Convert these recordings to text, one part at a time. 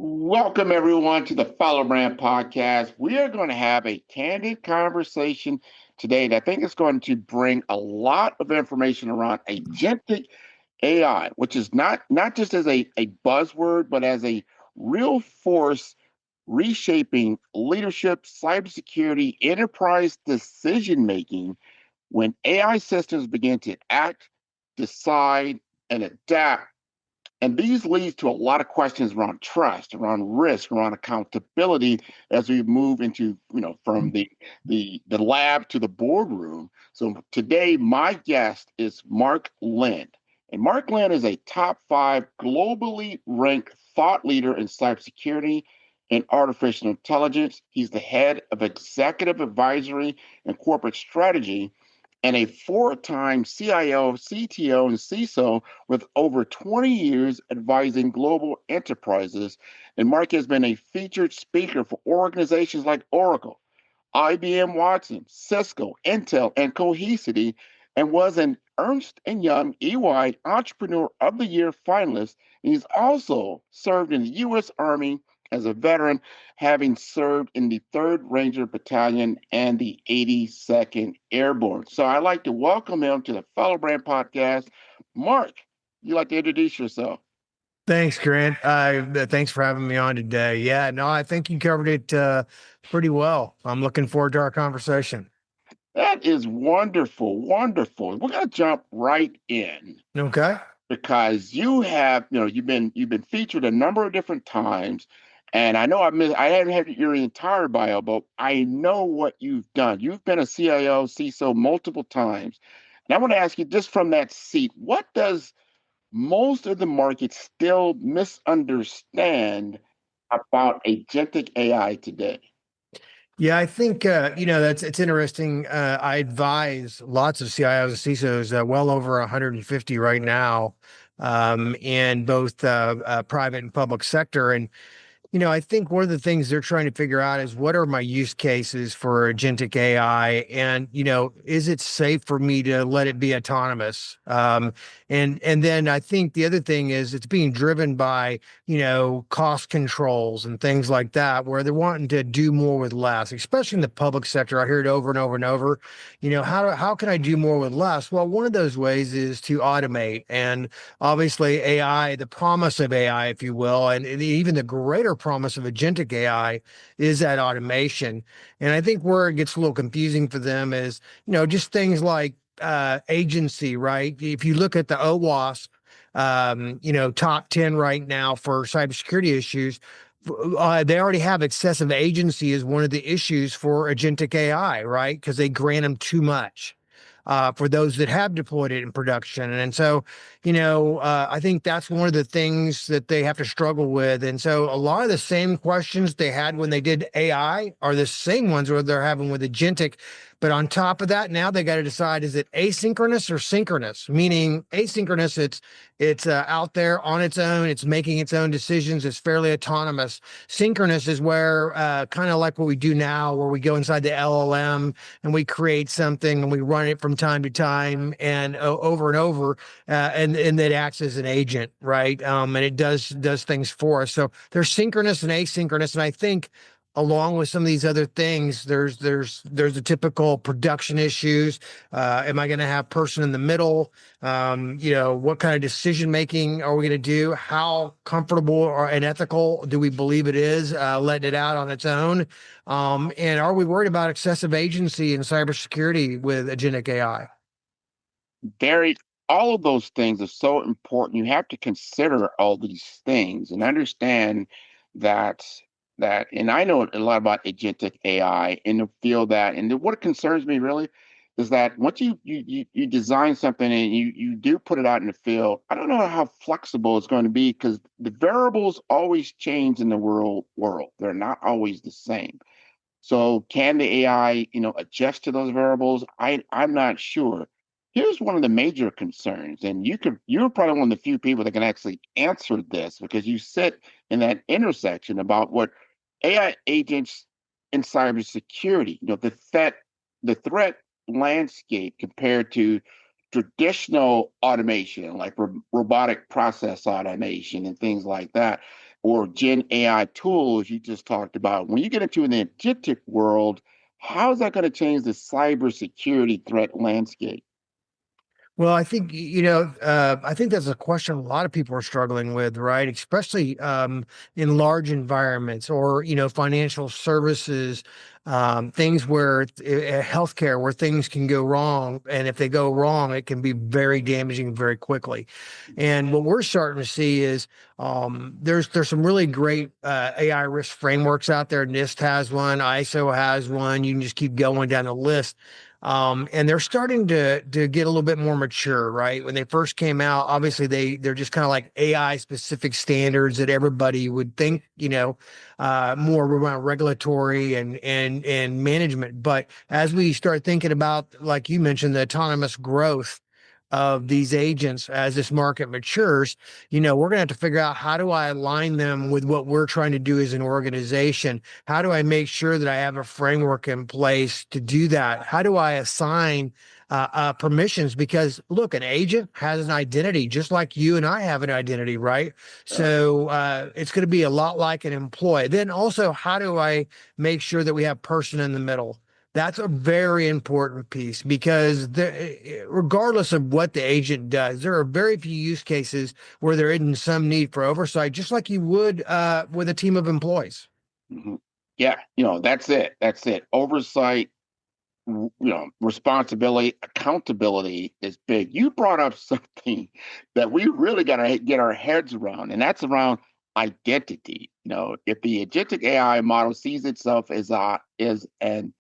Welcome, everyone, to the Follow Brand Podcast. We are going to have a candid conversation today that I think is going to bring a lot of information around agentic AI, which is not just as a buzzword, but as a real force reshaping leadership, cybersecurity, enterprise decision making when AI systems begin to act, decide, and adapt. And these leads to a lot of questions around trust, around risk, around accountability as we move into, from the lab to the boardroom. So today, my guest is Mark Lynd. And Mark Lynd is a top 5 globally ranked thought leader in cybersecurity and artificial intelligence. He's the head of executive advisory and corporate strategy and a 4-time CIO, CTO, and CISO with over 20 years advising global enterprises. And Mark has been a featured speaker for organizations like Oracle, IBM Watson, Cisco, Intel, and Cohesity, and was an Ernst & Young EY Entrepreneur of the Year finalist. And he's also served in the U.S. Army as a veteran, having served in the 3rd Ranger Battalion and the 82nd Airborne. So I'd like to welcome him to the Fellow Brand Podcast. Mark, you'd like to introduce yourself? Thanks, Grant. Thanks for having me on today. Yeah, no, I think you covered it pretty well. I'm looking forward to our conversation. That is wonderful, wonderful. We're going to jump right in Okay. because you've been featured a number of different times, and I know I haven't had your entire bio, but I know what you've done. You've been a CIO, CISO multiple times, and I want to ask you just from that seat, what does most of the market still misunderstand about agentic AI today? Yeah, I think that's it's interesting. I advise lots of CIOs and CISOs, well over 150 right now, in both private and public sector. And I think one of the things they're trying to figure out is what are my use cases for agentic AI, and is it safe for me to let it be autonomous? And then I think the other thing is it's being driven by cost controls and things like that, where they're wanting to do more with less, especially in the public sector. I hear it over and over and over. How can I do more with less? Well, one of those ways is to automate, and obviously AI, the promise of AI, if you will, and even the greater promise of agentic AI is that automation. And I think where it gets a little confusing for them is, just things like agency, right? If you look at the OWASP, top 10 right now for cybersecurity issues, they already have excessive agency as one of the issues for agentic AI, right? Because they grant them too much. For those that have deployed it in production. And so, I think that's one of the things that they have to struggle with. And so a lot of the same questions they had when they did AI are the same ones where they're having with agentic. But on top of that, now they got to decide, is it asynchronous or synchronous? Meaning asynchronous, it's out there on its own. It's making its own decisions. It's fairly autonomous. Synchronous is where kind of like what we do now, where we go inside the LLM and we create something and we run it from time to time and over and over, and it acts as an agent, right? And it does things for us. So there's synchronous and asynchronous, and I think along with some of these other things, there's the typical production issues. Am I going to have person in the middle? What kind of decision making are we going to do? How comfortable or and ethical do we believe it is letting it out on its own? And are we worried about excessive agency in cybersecurity with agentic AI? Very, all of those things are so important. You have to consider all these things and understand that and I know a lot about agentic AI in the field that, and what concerns me really is that once you design something and you do put it out in the field, I don't know how flexible it's going to be because the variables always change in the world. They're not always the same. So can the AI, adjust to those variables? I'm not sure. Here's one of the major concerns, and you're probably one of the few people that can actually answer this because you sit in that intersection about what AI agents in cybersecurity, the threat landscape compared to traditional automation, like robotic process automation and things like that, or Gen AI tools you just talked about. When you get into an agentic world, how is that going to change the cybersecurity threat landscape? Well, I think, I think that's a question a lot of people are struggling with, right? Especially in large environments or, financial services, things where healthcare, where things can go wrong. And if they go wrong, it can be very damaging very quickly. And what we're starting to see is there's some really great AI risk frameworks out there. NIST has one, ISO has one. You can just keep going down the list. And they're starting to get a little bit more mature, right? When they first came out, obviously they're just kind of like AI specific standards that everybody would think, more around regulatory and management. But as we start thinking about, like you mentioned, the autonomous growth of these agents as this market matures, we're going to have to figure out, how do I align them with what we're trying to do as an organization? How do I make sure that I have a framework in place to do that? How do I assign permissions? Because look, an agent has an identity, just like you and I have an identity, right? So it's going to be a lot like an employee. Then also, how do I make sure that we have person in the middle? That's a very important piece, because regardless of what the agent does, there are very few use cases where there isn't some need for oversight, just like you would with a team of employees. Mm-hmm. Yeah, that's it. That's it. Oversight, responsibility, accountability is big. You brought up something that we really got to get our heads around, and that's around identity. If the agentic AI model sees itself as an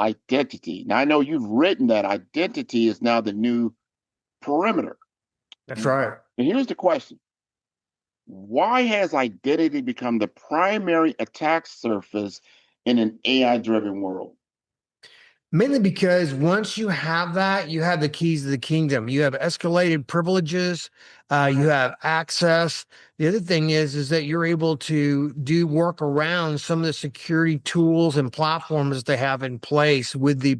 identity. Now, I know you've written that identity is now the new perimeter. That's right. And here's the question: why has identity become the primary attack surface in an AI-driven world? Mainly because once you have that, you have the keys to the kingdom. You have escalated privileges, you have access. The other thing is that you're able to do work around some of the security tools and platforms that they have in place with the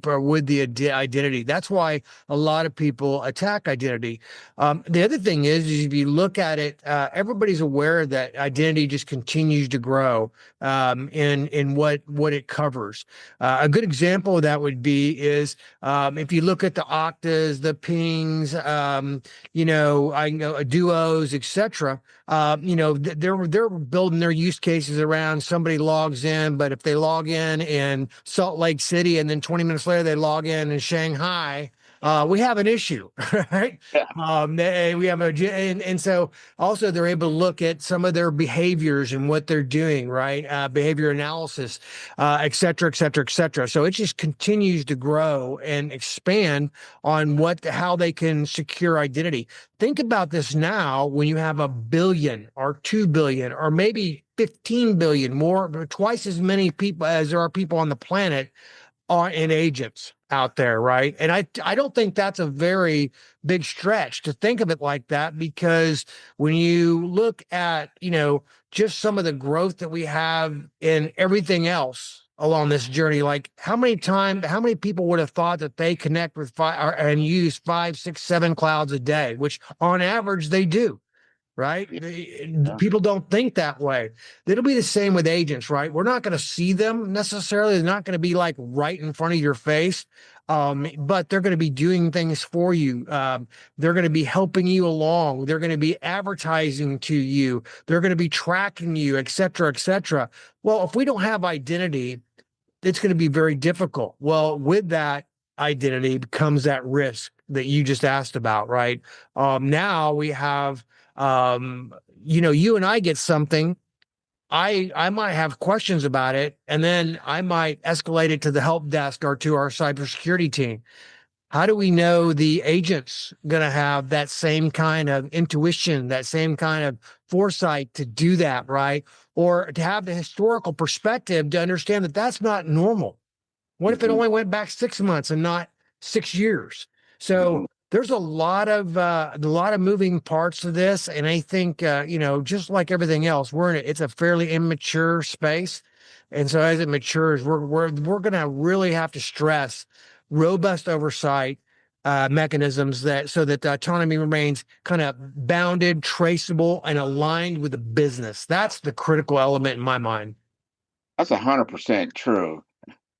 identity. That's why a lot of people attack identity. The other thing is if you look at it, everybody's aware that identity just continues to grow in what it covers. A good example of that would be is if you look at the Oktas, the pings, I know duos, etc. They're building their use cases around somebody logs in, but if they log in Salt Lake City and then 20 minutes later they log in Shanghai, we have an issue, right? Yeah. We have and so also they're able to look at some of their behaviors and what they're doing, right? Behavior analysis, et cetera, et cetera, et cetera. So it just continues to grow and expand on how they can secure identity. Think about this now when you have 1 billion or 2 billion or maybe 15 billion, more, twice as many people as there are people on the planet are in agents out there, right? And I don't think that's a very big stretch to think of it like that, because when you look at, just some of the growth that we have in everything else along this journey, like how many people would have thought that they connect with and use 5, 6, 7 clouds a day, which on average they do. Right? Yeah. People don't think that way. It'll be the same with agents, right? We're not going to see them necessarily. They're not going to be like right in front of your face, but they're going to be doing things for you. They're going to be helping you along. They're going to be advertising to you. They're going to be tracking you, et cetera, et cetera. Well, if we don't have identity, it's going to be very difficult. Well, with that identity comes that risk that you just asked about, right? Now we have you and I get something, I might have questions about it, and then I might escalate it to the help desk or to our cybersecurity team. How do we know the agent's going to have that same kind of intuition, that same kind of foresight to do that, right? Or to have the historical perspective to understand that that's not normal. What if it only went back 6 months and not 6 years? So there's a lot of moving parts to this, and I think just like everything else, it's a fairly immature space, and so as it matures, we're going to really have to stress robust oversight, mechanisms that so that the autonomy remains kind of bounded, traceable, and aligned with the business. That's the critical element in my mind. That's 100% true.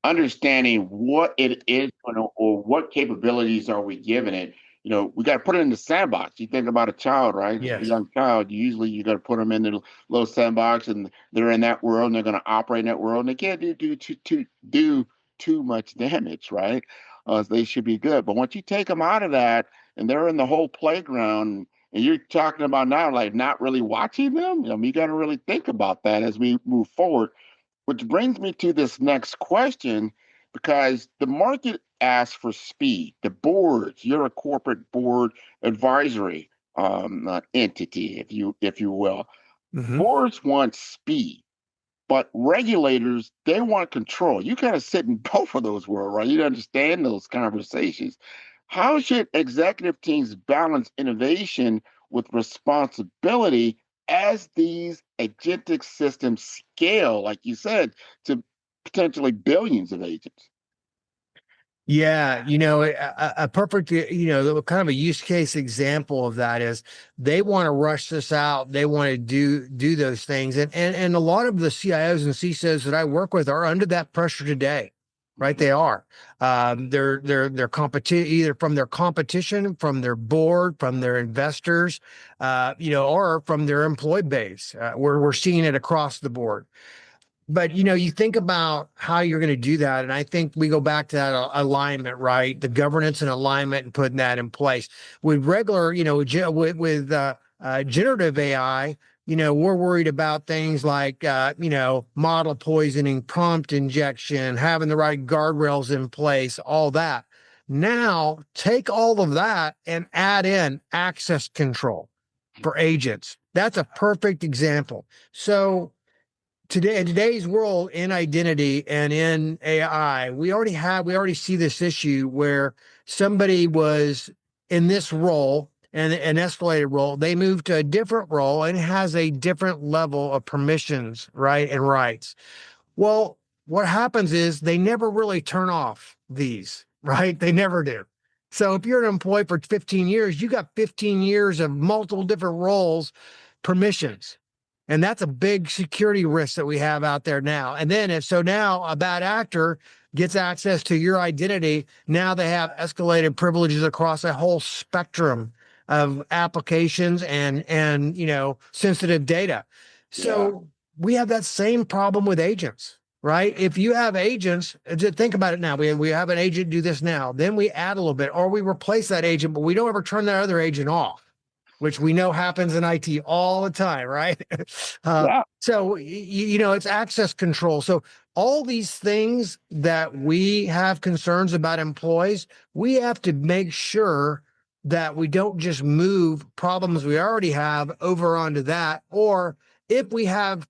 Understanding what it is or what capabilities are we giving it. We got to put it in the sandbox. You think about a child, right? A Yes. young child, usually you got to put them in the little sandbox and they're in that world and they're going to operate in that world and they can't do too much damage, right? So they should be good. But once you take them out of that and they're in the whole playground and you're talking about now like not really watching them, you got to really think about that as we move forward, which brings me to this next question, because the market asks for speed. The boards, you're a corporate board advisory entity, if you will. Hmm. Boards want speed, but regulators, they want control. You kind of sit in both of those worlds, right? You understand those conversations. How should executive teams balance innovation with responsibility as these agentic systems scale, like you said, to potentially billions of agents? Yeah, a perfect, kind of a use case example of that is they want to rush this out. They want to do those things, and a lot of the CIOs and CISOs that I work with are under that pressure today, right? Mhm. They are. They're competition either from their competition, from their board, from their investors, or from their employee base. We're seeing it across the board. But you think about how you're going to do that, and I think we go back to that alignment, right? The governance and alignment, and putting that in place with regular, generative AI. We're worried about things like, model poisoning, prompt injection, having the right guardrails in place, all that. Now, take all of that and add in access control for agents. That's a perfect example. So today in today's world, in identity and in AI, we already see this issue where somebody was in this role and an escalated role, they moved to a different role and has a different level of permissions, right, and rights. Well, what happens is they never really turn off these, right? They never do. So if you're an employee for 15 years, you got 15 years of multiple different roles, permissions. And that's a big security risk that we have out there now. And then if so now a bad actor gets access to your identity, now they have escalated privileges across a whole spectrum of applications and sensitive data. Yeah. So we have that same problem with agents, right? If you have agents, just think about it now. We have an agent do this now, then we add a little bit, or we replace that agent, but we don't ever turn that other agent off, which we know happens in IT all the time, right? Yeah. So it's access control. So all these things that we have concerns about employees, we have to make sure that we don't just move problems we already have over onto that, or if we have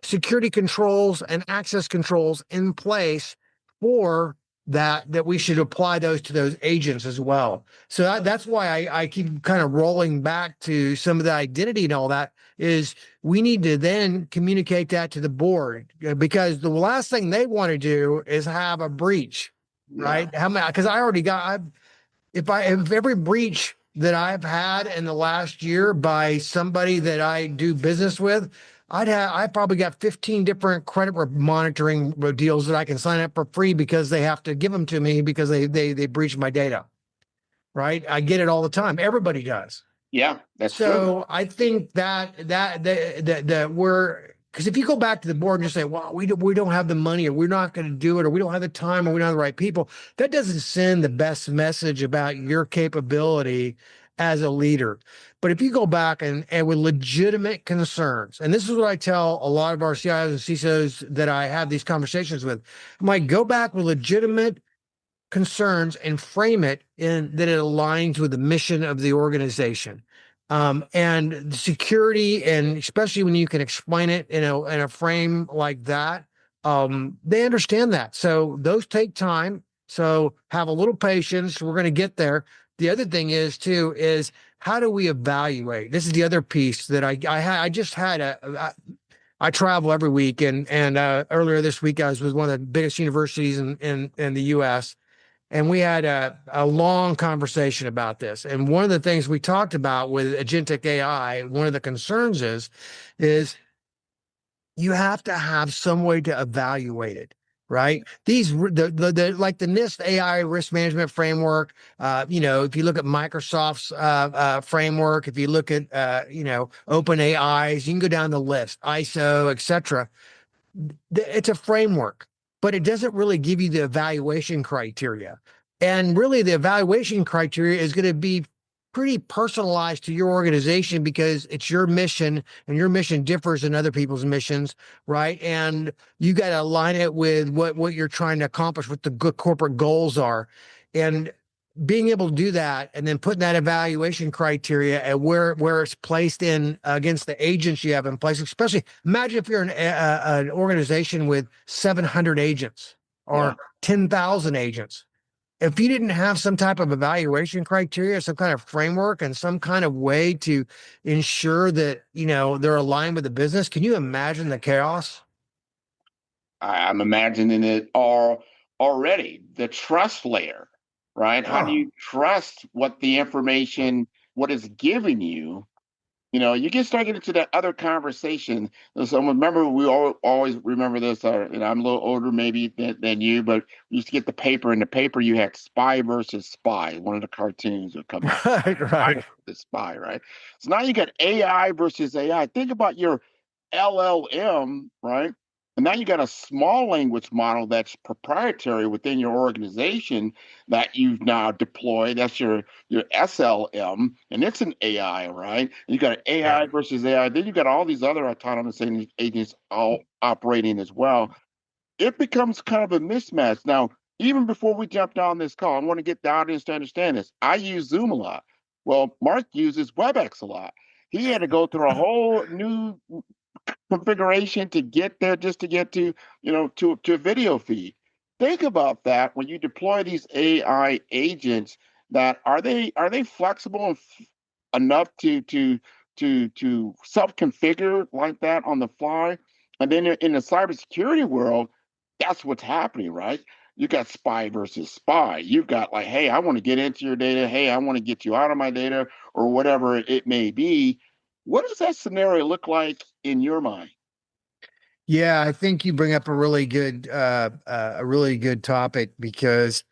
security controls and access controls in place for that we should apply those to those agents as well. So that's why I keep kind of rolling back to some of the identity and all that is we need to then communicate that to the board because the last thing they want to do is have a breach, Yeah. right? How many? Because if every breach that I've had in the last year by somebody that I do business with, I probably got 15 different credit monitoring deals that I can sign up for free because they have to give them to me because they breached my data. Right? I get it all the time. Everybody does. Yeah. That's true. So I think that we're because if you go back to the board and just say, "Well, we don't have the money, or we're not going to do it, or we don't have the time, or we don't have the right people," that doesn't send the best message about your capability as a leader. But if you go back and with legitimate concerns, and this is what I tell a lot of our CIOs and CISOs that I have these conversations with, I'm like, go back with legitimate concerns and frame it in that it aligns with the mission of the organization. And security, and especially when you can explain it in a frame like that, they understand that. So those take time. So have a little patience. We're going to get there. The other thing is too is how do we evaluate? This is the other piece that I just had I travel every week, and earlier this week I was with one of the biggest universities in the U.S. And we had a long conversation about this. And one of the things we talked about with Agentic AI, one of the concerns is you have to have some way to evaluate it, right? These like the NIST AI risk management framework. If you look at Microsoft's framework, if you look at Open AIs, you can go down the list, ISO, etc. It's a framework, but it doesn't really give you the evaluation criteria. And really, the evaluation criteria is going to be pretty personalized to your organization because it's your mission and your mission differs than other people's missions, right? And you got to align it with what you're trying to accomplish, what the good corporate goals are. And being able to do that and then putting that evaluation criteria at where it's placed in against the agents you have in place, especially imagine if you're an organization with 700 agents Yeah. or 10,000 agents. If you didn't have some type of evaluation criteria, some kind of framework and some kind of way to ensure that, they're aligned with the business, can you imagine the chaos? I'm imagining it all already. The trust layer, right? How do Oh, you trust what the information, what is giving you? You can start getting to that other conversation. So remember, we always remember this. I'm a little older maybe than you, but we used to get the paper. In the paper, you had Spy versus Spy. One of the cartoons would come up. right, Spy right. versus Spy, right? So now you got AI versus AI. Think about your LLM, right? And now you got a small language model that's proprietary within your organization that you've now deployed. That's your SLM, and it's an AI, right? And you got an Yeah. AI versus AI. Then you got all these other autonomous agents all operating as well. It becomes kind of a mismatch. Now, even before we jump down this call, I want to get the audience to understand this. I use Zoom a lot. Well, Mark uses WebEx a lot. He had to go through a whole new configuration to get there, just to get to a video feed. Think about that when you deploy these AI agents. That are they flexible enough to self configure like that on the fly? And then in the cybersecurity world, that's what's happening, right? You got spy versus spy. You've got like, hey, I want to get into your data. Hey, I want to get you out of my data, or whatever it may be. What does that scenario look like in your mind? Yeah, I think you bring up a really good topic because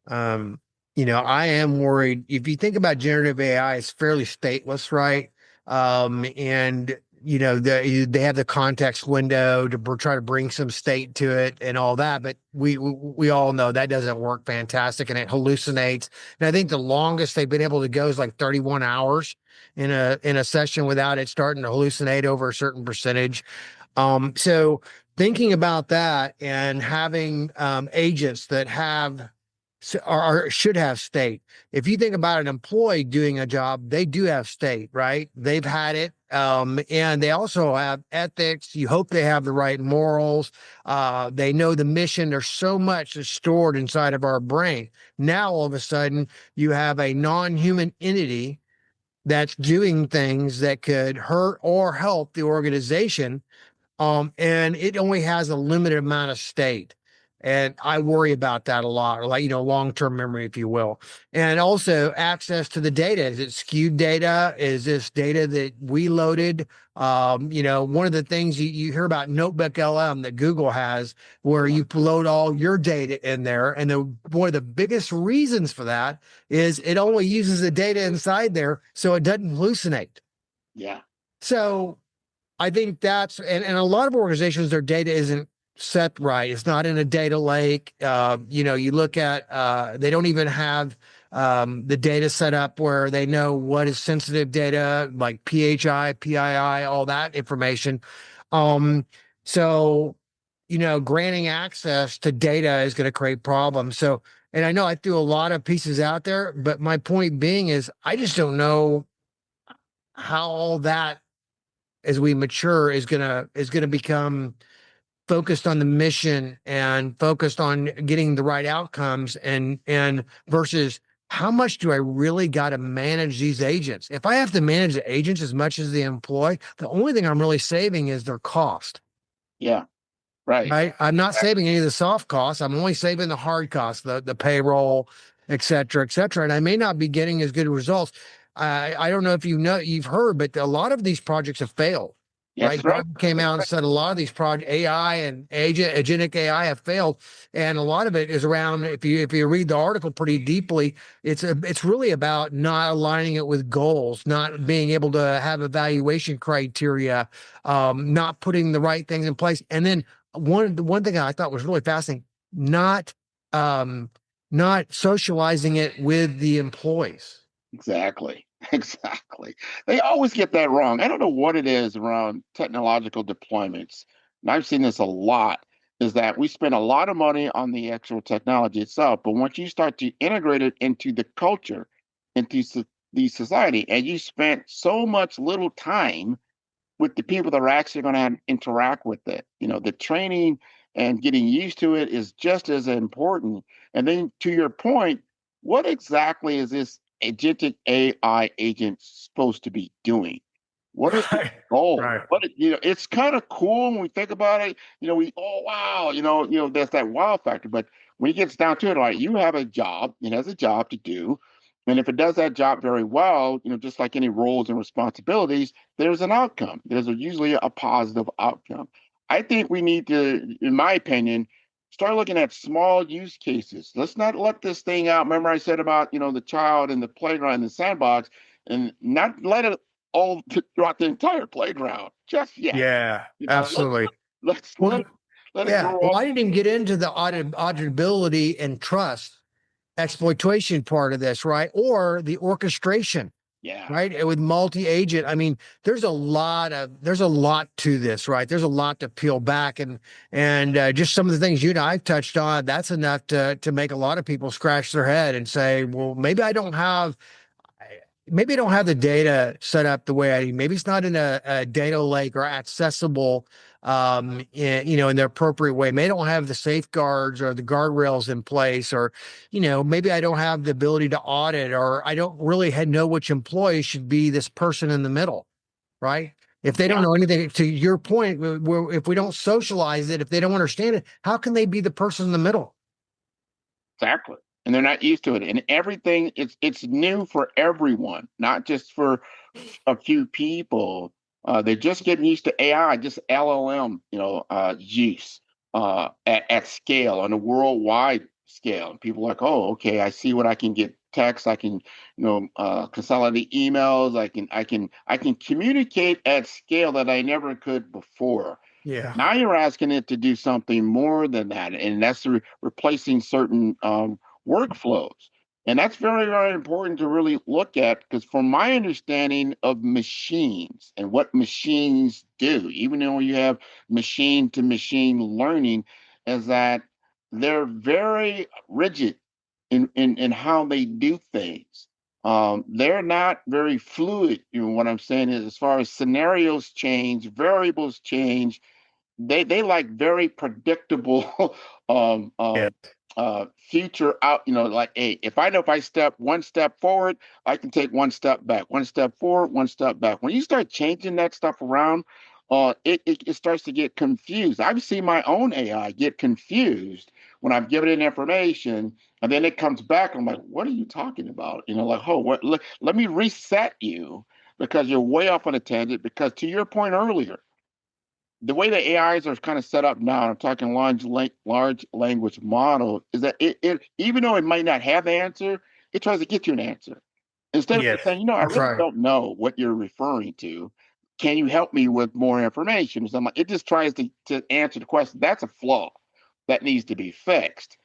um, I am worried. If you think about generative AI, it's fairly stateless, right? And they have the context window to try to bring some state to it and all that, but we all know that doesn't work fantastic and it hallucinates. And I think the longest they've been able to go is like 31 hours in a session without it starting to hallucinate over a certain percentage. So thinking about that and having agents that should have state. If you think about an employee doing a job, they do have state, right? They've had it. And they also have ethics. You hope they have the right morals. They know the mission. There's so much that's stored inside of our brain. Now, all of a sudden, you have a non-human entity that's doing things that could hurt or help the organization, and it only has a limited amount of state. And I worry about that a lot, like, long-term memory, if you will. And also access to the data. Is it skewed data? Is this data that we loaded? One of the things you hear about Notebook LM that Google has, where Yeah, you load all your data in there. And one of the biggest reasons for that is it only uses the data inside there, so it doesn't hallucinate. yeah, So I think and a lot of organizations, their data isn't set right. It's not in a data lake. You look at, they don't even have the data set up where they know what is sensitive data, like PHI, PII, all that information. Um, so, granting access to data is going to create problems. So, and I know I threw a lot of pieces out there, but my point being is I just don't know how all that as we mature is gonna become focused on the mission and focused on getting the right outcomes and versus how much do I really got to manage these agents? If I have to manage the agents as much as the employee, the only thing I'm really saving is their cost. yeah. Right. right? I'm not saving any of the soft costs. I'm only saving the hard costs, the payroll, et cetera, et cetera. And I may not be getting as good results. I don't know if you've heard, but a lot of these projects have failed. Yes, Right. right. Gartner came out and said a lot of these project AI and agentic AI have failed. And a lot of it is around, if you read the article pretty deeply, it's really about not aligning it with goals, not being able to have evaluation criteria, not putting the right things in place. And then one thing I thought was really fascinating, not um not socializing it with the employees. Exactly. Exactly. They always get that wrong. I don't know what it is around technological deployments. And I've seen this a lot, is that we spend a lot of money on the actual technology itself, but once you start to integrate it into the culture, into the society, and you spent so much little time with the people that are actually going to interact with it. The training and getting used to it is just as important. And then to your point, what exactly is this agentic AI agent supposed to be doing? What is the Right. goal? Right. It's kind of cool when we think about it. Oh wow, there's that wow factor. But when it gets down to it, all right, you have a job, it has a job to do. And if it does that job very well, just like any roles and responsibilities, there's an outcome. There's usually a positive outcome. I think we need to, in my opinion, start looking at small use cases. Let's not let this thing out. Remember, I said about the child in the playground in the sandbox, and not let it all throughout the entire playground just yet. Yeah, You know, let, absolutely. let's Well, let it yeah. grow Well, up. I didn't even get into the auditability and trust exploitation part of this, right? Or the orchestration, Yeah, right? With multi-agent. I mean, there's a lot to this, right? There's a lot to peel back, and just some of the things you and I've touched on. That's enough to make a lot of people scratch their head and say, well, maybe I don't have the data set up the way I need. Maybe it's not in a data lake or accessible, in the appropriate way. Maybe I don't have the safeguards or the guardrails in place, or, maybe I don't have the ability to audit, or I don't really know which employee should be this person in the middle, right? If they don't yeah, know anything, to your point, if we don't socialize it, if they don't understand it, how can they be the person in the middle? exactly. And they're not used to it. And everything it's new for everyone, not just for a few people. They're just getting used to AI, just LLM, use at scale on a worldwide scale. And people are like, oh, okay, I see what I can get text. I can, consolidate emails. I can communicate at scale that I never could before. Yeah. Now you're asking it to do something more than that, and that's replacing certain workflows. And that's very, very important to really look at because, from my understanding of machines and what machines do, even though you have machine to machine learning, is that they're very rigid in how they do things. They're not very fluid. What I'm saying is, as far as scenarios change, variables change, they like very predictable um Yeah. um future out, like, hey, if I know if I step one step forward, I can take one step back, one step forward, one step back. When you start changing that stuff around, it starts to get confused. I've seen my own AI get confused when I've given it information, and then it comes back. I'm like, what are you talking about? Like, oh, let me reset you because you're way off on a tangent. Because to your point earlier, the way the AIs are kind of set up now, I'm talking large language model, is that it even though it might not have the answer, it tries to get you an answer. Instead of Yes. saying, I That's really right. don't know what you're referring to. Can you help me with more information? So it just tries to answer the question. That's a flaw that needs to be fixed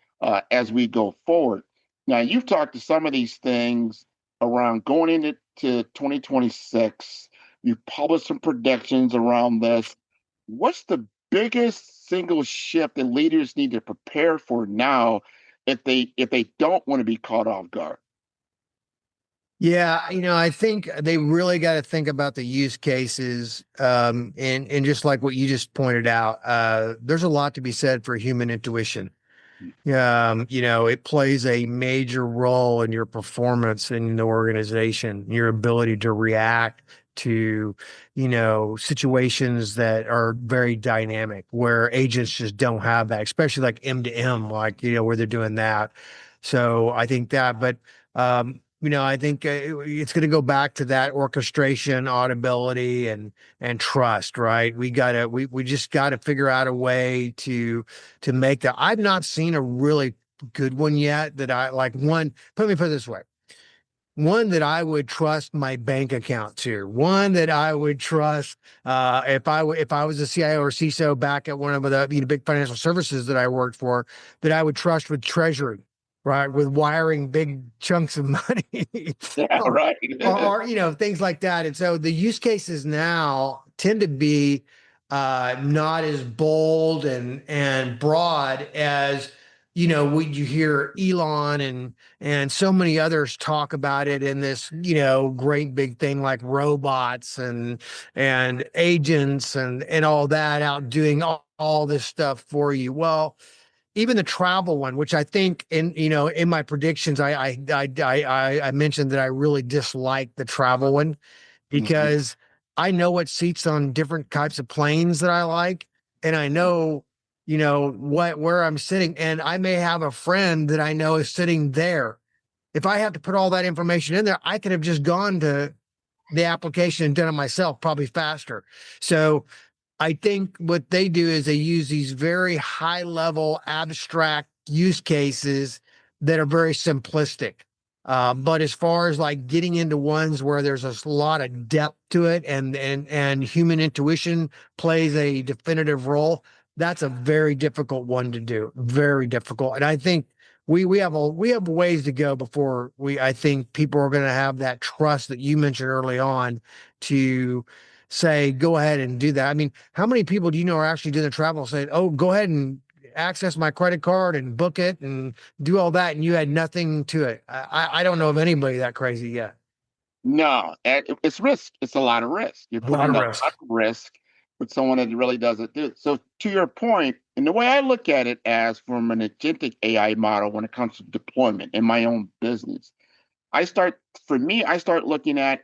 as we go forward. Now, you've talked to some of these things around going into 2026. You've published some predictions around this. What's the biggest single shift that leaders need to prepare for now if they don't want to be caught off guard? Yeah, I think they really got to think about the use cases, and just like what you just pointed out, there's a lot to be said for human intuition. It plays a major role in your performance in the organization, your ability to react to, situations that are very dynamic where agents just don't have that, especially like M to M, like, where they're doing that. So I think that, but, I think it's going to go back to that orchestration, audibility, and trust, right? We just gotta figure out a way to make that. I've not seen a really good one yet that I like. Let me put it this way. One that I would trust my bank account to, one that I would trust if I was a CIO or CISO back at one of the big financial services that I worked for, that I would trust with treasury, right, with wiring big chunks of money, Yeah, or, right. things like that. And so the use cases now tend to be not as bold and broad as when you hear Elon and so many others talk about it in this, great big thing like robots and agents and all that out doing all this stuff for you. Well, even the travel one, which I think in my predictions, I mentioned that I really dislike the travel one Mhm. because I know what seats on different types of planes that I like, and I know, where I'm sitting, and I may have a friend that I know is sitting there. If I have to put all that information in there, I could have just gone to the application and done it myself, probably faster. So I think what they do is they use these very high level abstract use cases that are very simplistic. But as far as like getting into ones where there's a lot of depth to it and human intuition plays a definitive role, that's a very difficult one to do. Very difficult. And I think we have ways to go before I think people are going to have that trust that you mentioned early on to say, go ahead and do that. I mean, how many people do you know are actually doing the travel saying, oh, go ahead and access my credit card and book it and do all that, and you had nothing to it? I don't know of anybody that crazy yet. No, it's risk. It's a lot of risk. You're A lot putting of a risk. lot of risk with someone that really doesn't do it. So to your point, and the way I look at it as from an agentic AI model when it comes to deployment in my own business, I start looking at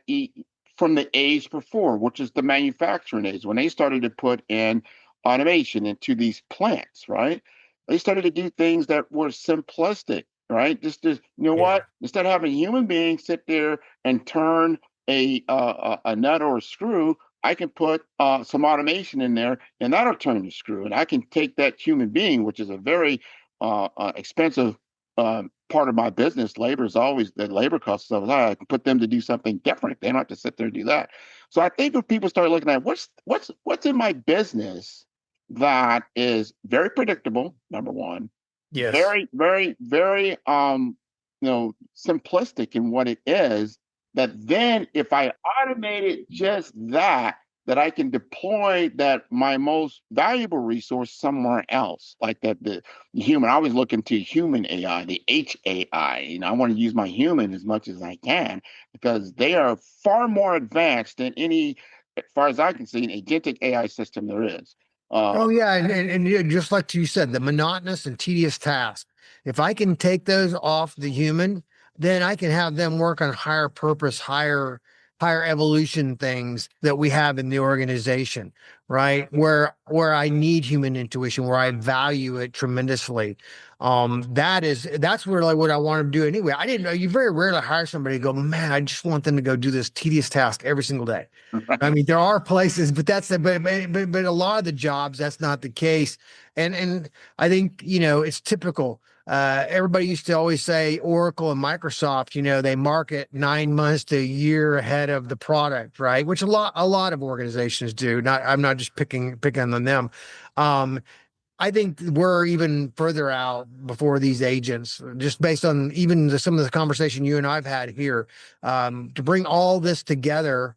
from the age before, which is the manufacturing age, when they started to put in automation into these plants, right? They started to do things that were simplistic, right? Yeah. What? Instead of having human beings sit there and turn a nut or a screw, I can put some automation in there, and that'll turn the screw. And I can take that human being, which is a very expensive part of my business. Labor is always the labor costs so high. I can put them to do something different. They don't have to sit there and do that. So I think if people start looking at what's in my business that is very predictable, number one, Yes. very, very, very simplistic in what it is, that then if I automated just that I can deploy that my most valuable resource somewhere else, like that the human. I always look into human AI, the HAI. I want to use my human as much as I can because they are far more advanced than any, as far as I can see, an agentic AI system there is. Oh yeah, and yeah, just like you said, the monotonous and tedious tasks. If I can take those off the human, then I can have them work on higher purpose, higher evolution things that we have in the organization, right? Where I need human intuition, where I value it tremendously. That's really what I want to do anyway. I didn't know you very rarely hire somebody to go, man, I just want them to go do this tedious task every single day. I Right. mean, there are places, but but a lot of the jobs, that's not the case. And I think, it's typical. Everybody used to always say Oracle and Microsoft, they market 9 months to a year ahead of the product, right? Which a lot of organizations do. I'm not just picking on them. Um, I think we're even further out before these agents, just based on even some of the conversation you and I've had here, to bring all this together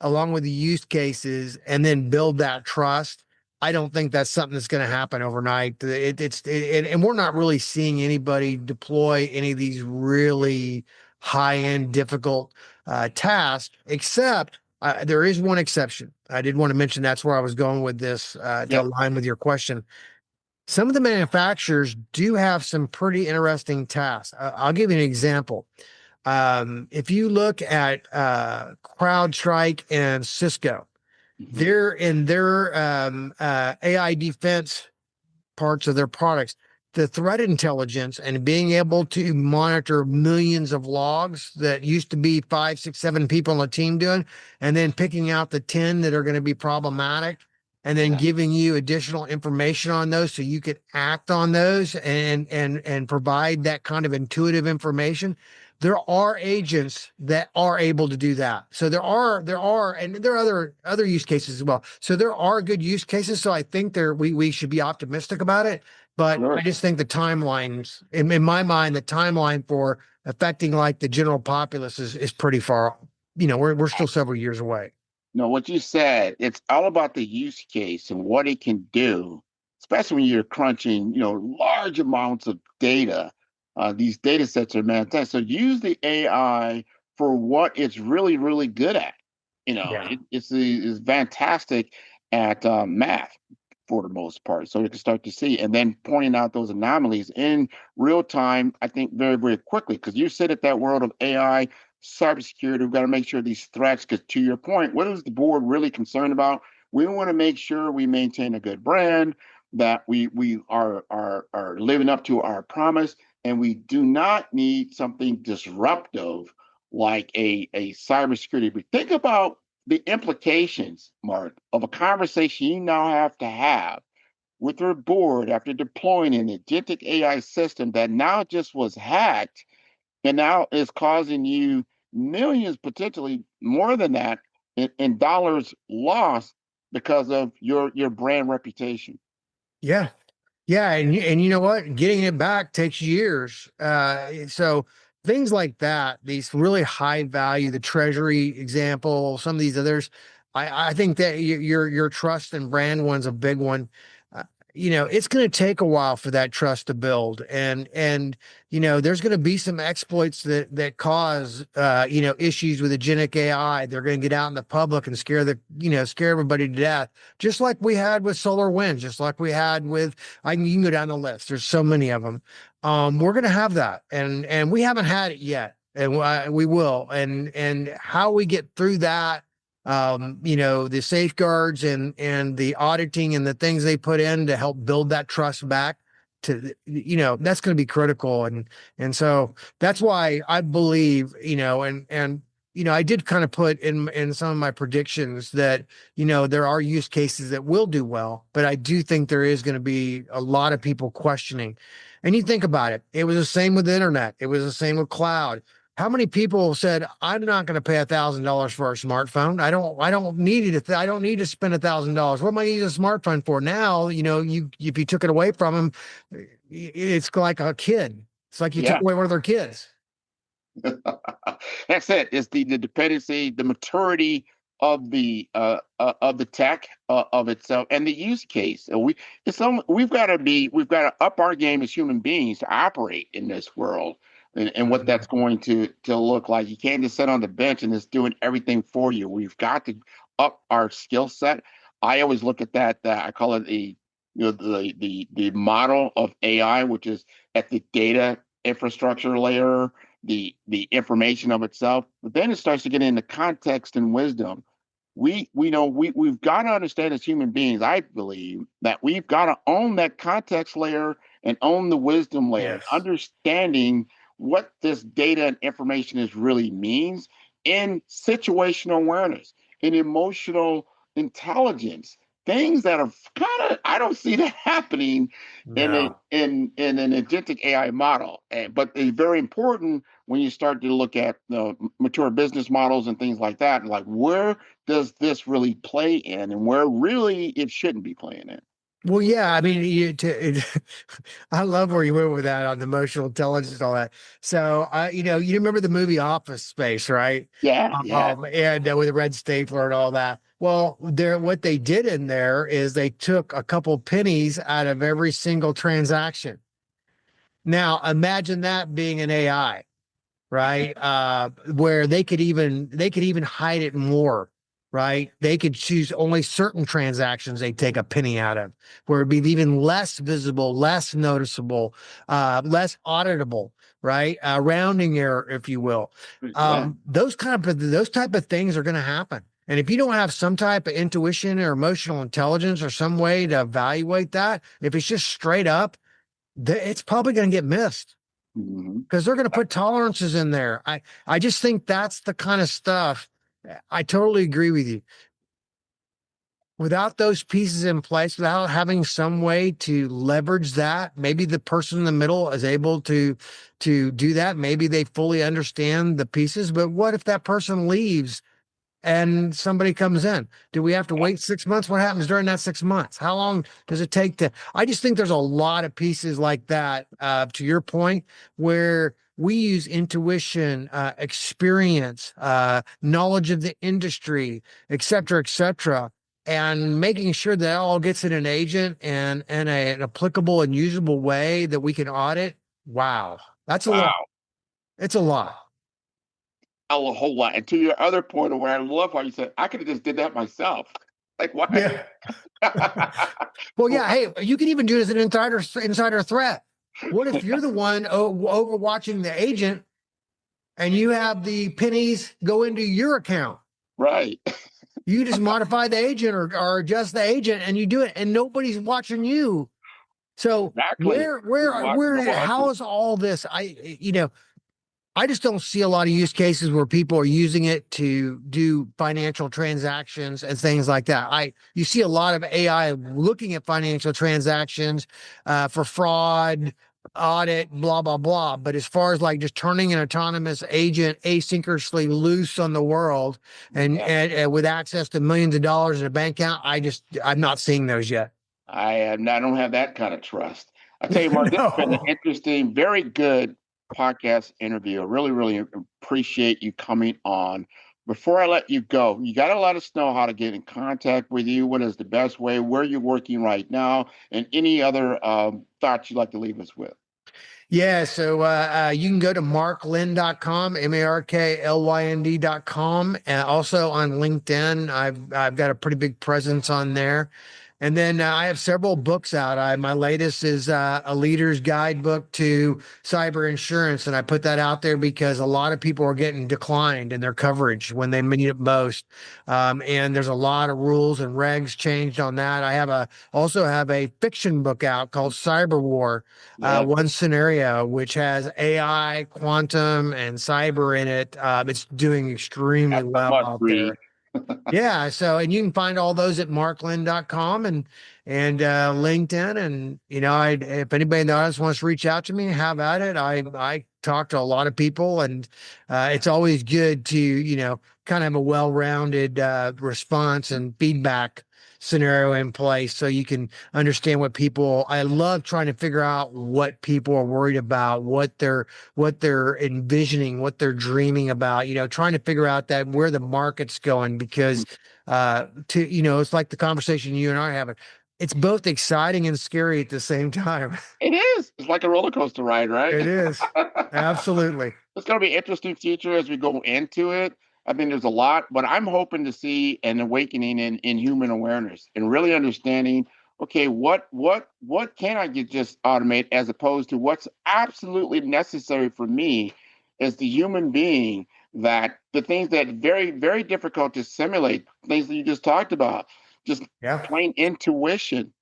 along with the use cases and then build that trust. I don't think that's something that's going to happen overnight. And we're not really seeing anybody deploy any of these really high end difficult tasks, except there is one exception. I did want to mention that's where I was going with this to Yep. align with your question. Some of the manufacturers do have some pretty interesting tasks. I'll give you an example. If you look at CrowdStrike and Cisco, Mhm. they're in their AI defense parts of their products. The threat intelligence and being able to monitor millions of logs that used to be five, six, seven people on a team doing, and then picking out the 10 that are going to be problematic and then Yeah, giving you additional information on those so you could act on those and provide that kind of intuitive information. There are agents that are able to do that. So and there are other use cases as well. So there are good use cases. So I think we should be optimistic about it. But I sure. just think the timelines, in my mind, the timeline for affecting like the general populace is pretty far. We're still several years away. No, what you said, it's all about the use case and what it can do, especially when you're crunching, large amounts of data. These data sets are fantastic. So use the AI for what it's really, really good at. Yeah. It's fantastic at math for the most part. So you can start to see, and then pointing out those anomalies in real time, I think very, very quickly, because you sit at that world of AI cybersecurity. We've got to make sure these threats, because to your point, what is the board really concerned about? We want to make sure we maintain a good brand, that we are living up to our promise, and we do not need something disruptive like a cybersecurity. But think about the implications, Mark, of a conversation you now have to have with your board after deploying an agentic AI system that now just was hacked and now it's causing you millions, potentially more than that, in dollars lost because of your brand reputation. Yeah. Yeah, and you know what? Getting it back takes years. So things like that, these really high value, the treasury example, some of these others, I think that your trust and brand one's a big one. Uh, it's going to take a while for that trust to build, and there's going to be some exploits that cause issues with agentic AI. They're going to get out in the public and scare everybody to death, just like we had with solar winds, just like we had with you can go down the list. There's so many of them. We're going to have that, and we haven't had it yet, and we will. And how we get through that, the safeguards and the auditing and the things they put in to help build that trust back that's going to be critical. And so that's why I believe, I did kind of put in some of my predictions that there are use cases that will do well, but I do think there is going to be a lot of people questioning. And you think about it, it was the same with the internet, it was the same with cloud. How many people said, "I'm not going to pay $1,000 for a smartphone. I don't need it. I don't need to spend $1,000. What am I using a smartphone for?" Now, if you took it away from them, it's like a kid. It's like you took Yeah. away one of their kids. That's it. It's the dependency, the maturity of the tech of itself, and the use case. And we've got to up our game as human beings to operate in this world, and what that's going to look like. You can't just sit on the bench and it's doing everything for you. We've got to up our skill set. I always look at that. I call it the model of AI, which is at the data infrastructure layer, the information of itself, but then it starts to get into context and wisdom. We've got to understand as human beings, I believe, that we've got to own that context layer and own the wisdom layer, Yes. understanding what this data and information is really means in situational awareness, in emotional intelligence, things that are kind of, I don't see that happening in a No. in an agentic AI model. But it's very important when you start to look at mature business models and things like that, and like, where does this really play in, and where really it shouldn't be playing in. Well, yeah, I mean, I love where you went with that on the emotional intelligence and all that. So, you remember the movie Office Space, right? Yeah, yeah. And with the red stapler and all that. Well, what they did in there is they took a couple pennies out of every single transaction. Now, imagine that being an AI, right? Where they could even hide it more. right? They could choose only certain transactions they take a penny out of, where it'd be even less visible, less noticeable, less auditable, right? Rounding error, if you will. Yeah. Those type of things are going to happen. And if you don't have some type of intuition or emotional intelligence or some way to evaluate that, if it's just straight up, it's probably going to get missed Mhm. because they're going to put tolerances in there. I just think that's the kind of stuff. I totally agree with you. Without those pieces in place, without having some way to leverage that, maybe the person in the middle is able to do that. Maybe they fully understand the pieces, but what if that person leaves and somebody comes in? Do we have to wait 6 months? What happens during that 6 months? How long does it take to? I just think there's a lot of pieces like that, to your point, where we use intuition, experience, knowledge of the industry, et cetera, and making sure that all gets in an agent and an applicable and usable way that we can audit. Wow, that's a lot. Wow. It's a lot. A whole lot. And to your other point, where I love how you said, I could have just did that myself. Like, why? Yeah. Well, yeah. Hey, you can even do it as an insider threat. What if you're the one overwatching the agent and you have the pennies go into your account? Right. You just modify the agent or adjust the agent and you do it and nobody's watching you. So Exactly. No how watching. is all this? I just don't see a lot of use cases where people are using it to do financial transactions and things like that. You see a lot of AI looking at financial transactions for fraud, audit, blah blah blah. But as far as like just turning an autonomous agent asynchronously loose on the world Yeah. and with access to millions of dollars in a bank account, I'm not seeing those yet. I don't have that kind of trust. I tell you, Mark, this has been an No. interesting, very good podcast interview. I really, really appreciate you coming on. Before I let you go, you got to let us know how to get in contact with you. What is the best way? Where you're working right now, and any other thoughts you'd like to leave us with. Yeah, so you can go to marklynd.com, marklynd.com, and also on LinkedIn. I've got a pretty big presence on there. And then I have several books out. My latest is a leader's guidebook to cyber insurance, and I put that out there because a lot of people are getting declined in their coverage when they need it most. And there's a lot of rules and regs changed on that. Also have a fiction book out called Cyber War, Yeah, one scenario which has AI, quantum, and cyber in it. It's doing extremely that's a well must out read. there. Yeah, so and you can find all those at marklynd.com and LinkedIn. And if anybody in the audience wants to reach out to me, have at it. I talk to a lot of people, and it's always good to kind of have a well-rounded response and feedback scenario in place so you can understand what people. I love trying to figure out what people are worried about, what they're envisioning, what they're dreaming about, trying to figure out that where the market's going because it's like the conversation you and I are having. It's both exciting and scary at the same time. It is. It's like a roller coaster ride, right? It is. Absolutely. It's going to be an interesting future as we go into it. I think there's a lot, but I'm hoping to see an awakening in human awareness and really understanding. Okay, what can I get just automate as opposed to what's absolutely necessary for me as the human being. That the things that very very difficult to simulate, things that you just talked about, just Yeah. plain intuition,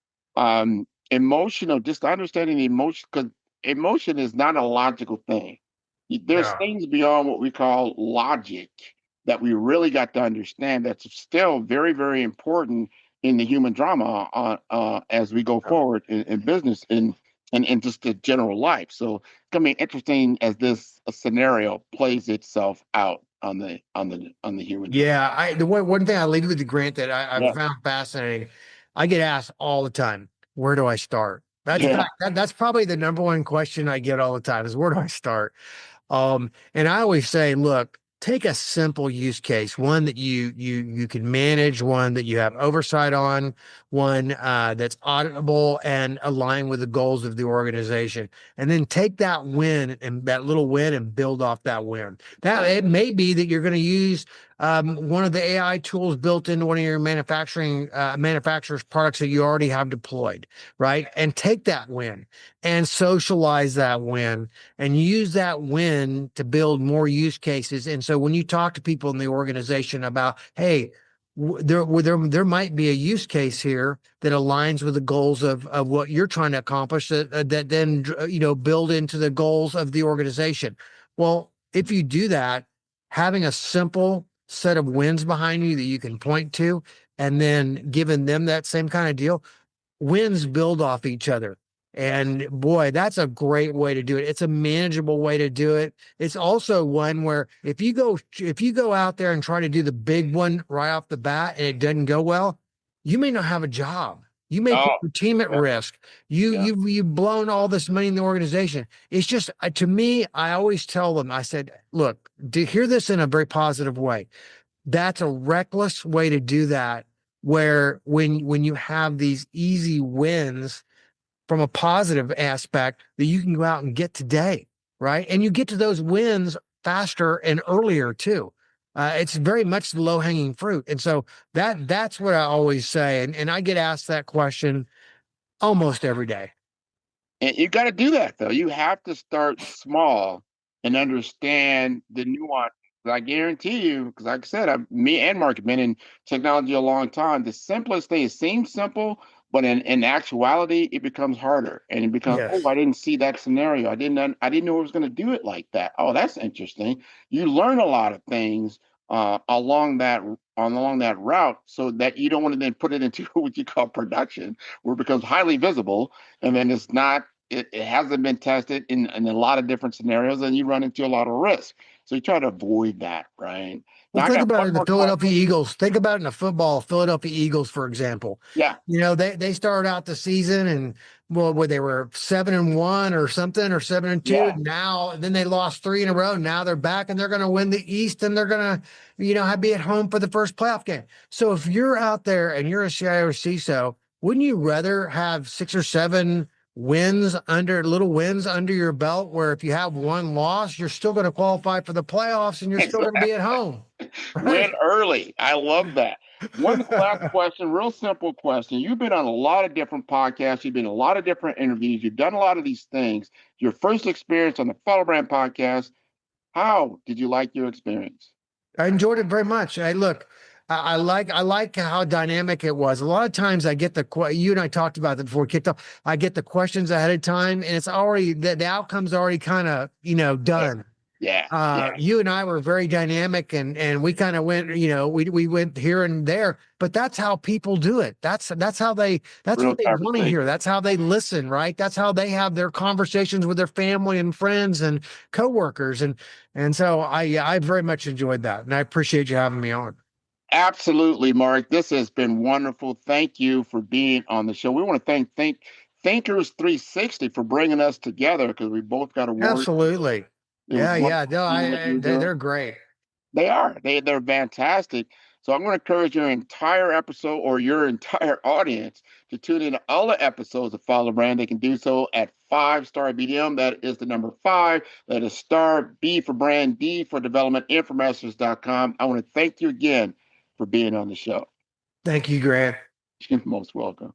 emotional, just understanding the emotion because emotion is not a logical thing. There's No. things beyond what we call logic that we really got to understand that's still very, very important in the human drama as we go forward in business and in just the general life. So it's gonna be interesting as this scenario plays itself out on the human drama. Yeah, the one thing I leave with the Grant that I've Yeah, found fascinating, I get asked all the time, where do I start? That's yeah, fact, that's probably the number one question I get all the time is where do I start? And I always say, look, take a simple use case, one that you can manage, one that you have oversight on, one that's auditable and aligned with the goals of the organization. And then take that little win and build off that win. That it may be that you're going to use one of the AI tools built into one of your manufacturer's products that you already have deployed, right? And take that win and socialize that win and use that win to build more use cases. And so when you talk to people in the organization about, hey, there might be a use case here that aligns with the goals of what you're trying to accomplish that then build into the goals of the organization. Well, if you do that, having a simple set of wins behind you that you can point to, and then giving them that same kind of deal, wins build off each other. And boy, that's a great way to do it. It's a manageable way to do it. It's also one where if you go out there and try to do the big one right off the bat and it doesn't go well, you may not have a job. You may put Oh, your team at yeah, risk. yeah. You've blown all this money in the organization. It's just to me, I always tell them, I said, look, to hear this in a very positive way. That's a reckless way to do that, where when you have these easy wins from a positive aspect that you can go out and get today, right? And you get to those wins faster and earlier too. It's very much the low hanging fruit. And so that's what I always say. And I get asked that question almost every day. And you got to do that though. You have to start small and understand the nuance. I guarantee you, because like I said, me and Mark have been in technology a long time. The simplest thing, it seems simple, but in actuality, it becomes harder. And it becomes, oh, Yes. I didn't see that scenario. I didn't know I was going to do it like that. Oh, that's interesting. You learn a lot of things along that route, so that you don't want to then put it into what you call production, where it becomes highly visible, and then it hasn't been tested in a lot of different scenarios, and you run into a lot of risk. So you try to avoid that, right? Well, Now I think got about it one in the more question. Philadelphia Eagles. Think about it in the football, Philadelphia Eagles, for example. Yeah, They started out the season and well, where they were 7-1 or something, or 7-2. yeah. Now, then they lost three in a row. Now they're back and they're going to win the East and they're going to, be at home for the first playoff game. So if you're out there and you're a CIO or CISO, wouldn't you rather have 6 or 7 little wins under your belt, where if you have one loss, you're still going to qualify for the playoffs and you're still going to be at home? Win Right. early. I love that. One last question, real simple question. You've been on a lot of different podcasts. You've been in a lot of different interviews. You've done a lot of these things. Your first experience on the Follow Brand podcast, how did you like your experience? I enjoyed it very much. I like how dynamic it was. A lot of times I get you and I talked about that before we kicked off. I get the questions ahead of time and it's already the outcome's already kind of, Yeah, done. yeah, yeah. You and I were very dynamic and we kind of went, we went here and there, but that's how people do it. That's Real what they want to hear. conversation. That's how they listen, right? That's how they have their conversations with their family and friends and coworkers. And so I very much enjoyed that. And I appreciate you having me on. Absolutely, Mark. This has been wonderful. Thank you for being on the show. We want to thank Thinkers 360 for bringing us together, because we both got awards. Absolutely. It was Yeah, yeah. wonderful No, seeing what you're doing. they're great. They are. They're fantastic. So I'm going to encourage your entire episode, or your entire audience, to tune in to all the episodes of Follow Brand. They can do so at 5-star BDM. That is the number 5. That is star, B for brand, D for development, Informasters.com. I want to thank you again for being on the show. Thank you, Grant. You're most welcome.